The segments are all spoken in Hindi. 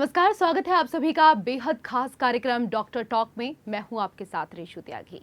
नमस्कार, स्वागत है आप सभी का बेहद खास कार्यक्रम डॉक्टर टॉक में। मैं हूं आपके साथ रेशु त्यागी।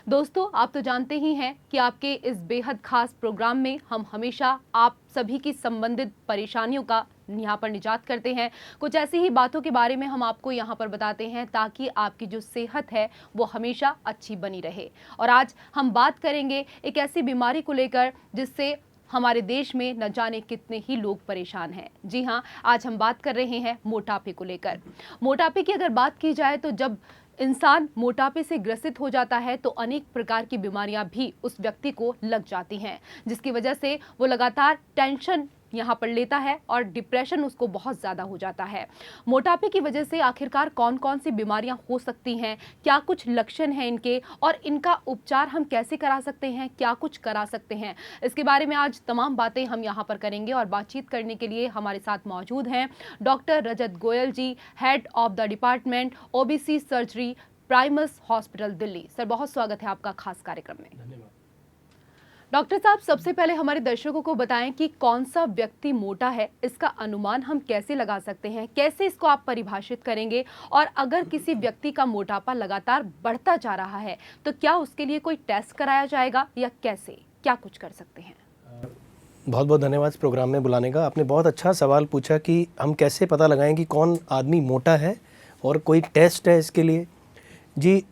दोस्तों, आप तो जानते ही हैं कि आपके इस बेहद खास प्रोग्राम में हम हमेशा आप सभी की संबंधित परेशानियों का यहाँ पर निजात करते हैं। कुछ ऐसी ही बातों के बारे में हम आपको यहाँ पर बताते हैं ताकि आपकी जो सेहत है वो हमेशा अच्छी बनी रहे। और आज हम बात करेंगे एक ऐसी बीमारी को लेकर जिससे हमारे देश में न जाने कितने ही लोग परेशान हैं। जी हाँ, आज हम बात कर रहे हैं मोटापे को लेकर। मोटापे की अगर बात की जाए तो जब इंसान मोटापे से ग्रसित हो जाता है तो अनेक प्रकार की बीमारियां भी उस व्यक्ति को लग जाती हैं, जिसकी वजह से वो लगातार टेंशन यहाँ पर लेता है और डिप्रेशन उसको बहुत ज़्यादा हो जाता है। मोटापे की वजह से आखिरकार कौन कौन सी बीमारियां हो सकती हैं, क्या कुछ लक्षण हैं इनके और इनका उपचार हम कैसे करा सकते हैं, क्या कुछ करा सकते हैं, इसके बारे में आज तमाम बातें हम यहाँ पर करेंगे। और बातचीत करने के लिए हमारे साथ मौजूद हैं doctor Rajat Goyal ji, head of the department OBC surgery, Primus hospital, Delhi. Sir, बहुत स्वागत है आपका खास कार्यक्रम में। धन्यवाद। डॉक्टर साहब, सबसे पहले हमारे दर्शकों को बताएं कि कौन सा व्यक्ति मोटा है, इसका अनुमान हम कैसे लगा सकते हैं, कैसे इसको आप परिभाषित करेंगे, और अगर किसी व्यक्ति का मोटापा लगातार बढ़ता जा रहा है तो क्या उसके लिए कोई टेस्ट कराया जाएगा या कैसे, क्या कुछ कर सकते हैं? बहुत बहुत धन्यवाद इस प्रोग्राम में बुलाने का। आपने बहुत अच्छा सवाल पूछा कि हम कैसे पता लगाएं कि कौन आदमी मोटा है और कोई टेस्ट है इसके लिए। जी,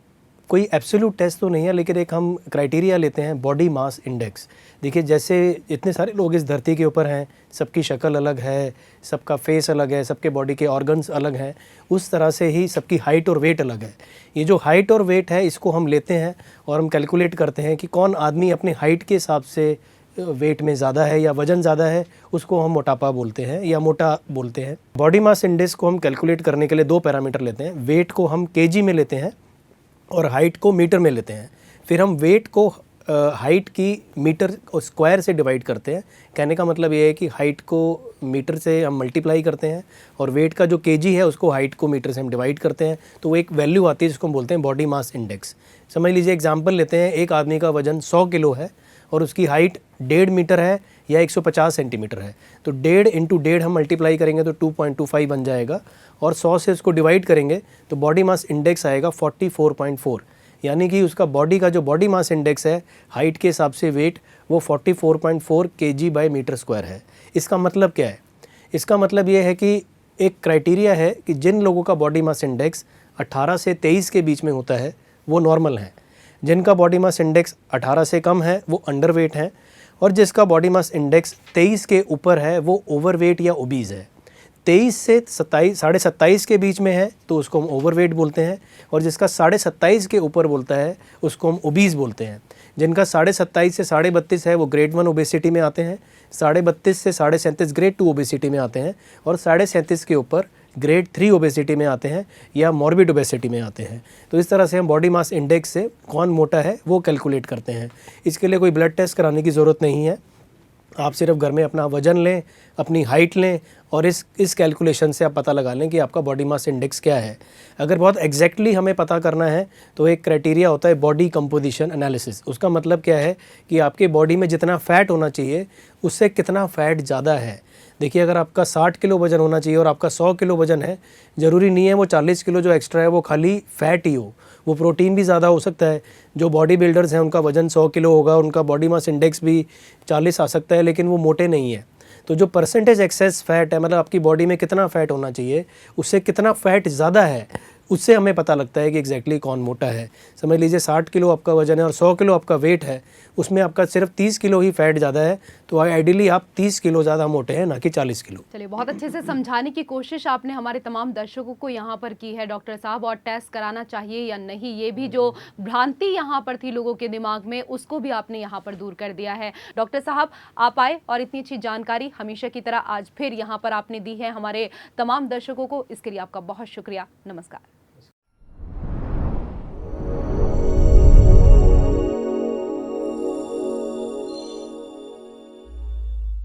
कोई एब्सोल्यूट टेस्ट तो नहीं है, लेकिन एक हम क्राइटेरिया लेते हैं बॉडी मास इंडेक्स। देखिए, जैसे इतने सारे लोग इस धरती के ऊपर हैं, सबकी शक्ल अलग है, सबका फेस अलग है, सबके बॉडी के ऑर्गन्स अलग हैं, उस तरह से ही सबकी हाइट और वेट अलग है। ये जो हाइट और वेट है इसको हम लेते हैं और हम कैलकुलेट करते हैं कि कौन आदमी अपने हाइट के हिसाब से वेट में ज़्यादा है या वज़न ज़्यादा है, उसको हम मोटापा बोलते हैं या मोटा बोलते हैं। बॉडी मास इंडेक्स को हम कैलकुलेट करने के लिए दो पैरामीटर लेते हैं। वेट को हम केजी में लेते हैं और हाइट को मीटर में लेते हैं। फिर हम वेट को हाइट की मीटर स्क्वायर से डिवाइड करते हैं। कहने का मतलब ये है कि हाइट को मीटर से हम मल्टीप्लाई करते हैं और वेट का जो केजी है उसको हाइट को मीटर से हम डिवाइड करते हैं, तो वो एक वैल्यू आती है जिसको हम बोलते हैं बॉडी मास इंडेक्स। समझ लीजिए, एग्जांपल लेते हैं, एक आदमी का वजन 100 किलो है और उसकी हाइट 1.5 मीटर है या 150 सेंटीमीटर है, तो 1.5 इंटू 1.5 हम मल्टीप्लाई करेंगे तो 2.25 बन जाएगा और 100 से उसको डिवाइड करेंगे तो बॉडी मास इंडेक्स आएगा 44.4। यानी कि उसका बॉडी का जो बॉडी मास इंडेक्स है हाइट के हिसाब से वेट वो 44.4 केजी बाय मीटर स्क्वायर है। इसका मतलब क्या है? इसका मतलब ये है कि एक क्राइटेरिया है कि जिन लोगों का बॉडी मास इंडेक्स 18 से 23 के बीच में होता है वो नॉर्मल है, जिनका बॉडी मास इंडेक्स 18 से कम है वो अंडरवेट है, और जिसका बॉडी मास इंडेक्स 23 के ऊपर है वो ओवरवेट या ओबीज है। 23 से 27.5 के बीच में है तो उसको हम ओवरवेट बोलते हैं, और जिसका 27.5 के ऊपर बोलता है उसको हम ओबीज बोलते हैं। जिनका 27.5 से 32.5 है वो ग्रेड 1 ओबेसिटी में आते हैं, 32.5 से 37.5 ग्रेड 2 ओबेसिटी में आते हैं, और 37.5 के ऊपर ग्रेड 3 ओबेसिटी में आते हैं या मॉर्बिड ओबेसिटी में आते हैं। तो इस तरह से हम बॉडी मास इंडेक्स से कौन मोटा है वो कैलकुलेट करते हैं। इसके लिए कोई ब्लड टेस्ट कराने की ज़रूरत नहीं है, आप सिर्फ घर में अपना वज़न लें, अपनी हाइट लें और इस कैलकुलेशन से आप पता लगा लें कि आपका बॉडी मास इंडेक्स क्या है। अगर बहुत एग्जैक्टली हमें पता करना है तो एक क्राइटेरिया होता है बॉडी कंपोजिशन एनालिसिस। उसका मतलब क्या है कि आपके बॉडी में जितना फ़ैट होना चाहिए उससे कितना फ़ैट ज़्यादा है। देखिए, अगर आपका 60 किलो वज़न होना चाहिए और आपका 100 किलो वज़न है, ज़रूरी नहीं है वो 40 किलो जो एक्स्ट्रा है वो खाली फ़ैट ही हो, वो प्रोटीन भी ज़्यादा हो सकता है। जो बॉडी बिल्डर्स हैं उनका वज़न 100 किलो होगा, उनका बॉडी मास इंडेक्स भी 40 आ सकता है, लेकिन वो मोटे नहीं है। तो जो परसेंटेज एक्सेस फ़ैट है, मतलब आपकी बॉडी में कितना फ़ैट होना चाहिए, उससे कितना फ़ैट ज़्यादा है, उससे हमें पता लगता है कि एग्जैक्टली कौन मोटा है। समझ लीजिए 60 किलो आपका वज़न है और 100 किलो आपका वेट है, उसमें आपका सिर्फ 30 किलो ही फ़ैट ज़्यादा है, तो आइडियली आप 30 किलो ज़्यादा मोटे हैं, ना कि 40 किलो। चलिए, बहुत अच्छे से समझाने की कोशिश आपने हमारे तमाम दर्शकों को यहाँ पर की है डॉक्टर साहब। और टेस्ट कराना चाहिए या नहीं, ये भी जो भ्रांति यहाँ पर थी लोगों के दिमाग में, उसको भी आपने यहाँ पर दूर कर दिया है। डॉक्टर साहब, आप आए और इतनी अच्छी जानकारी हमेशा की तरह आज फिर यहाँ पर आपने दी है हमारे तमाम दर्शकों को, इसके लिए आपका बहुत शुक्रिया। नमस्कार।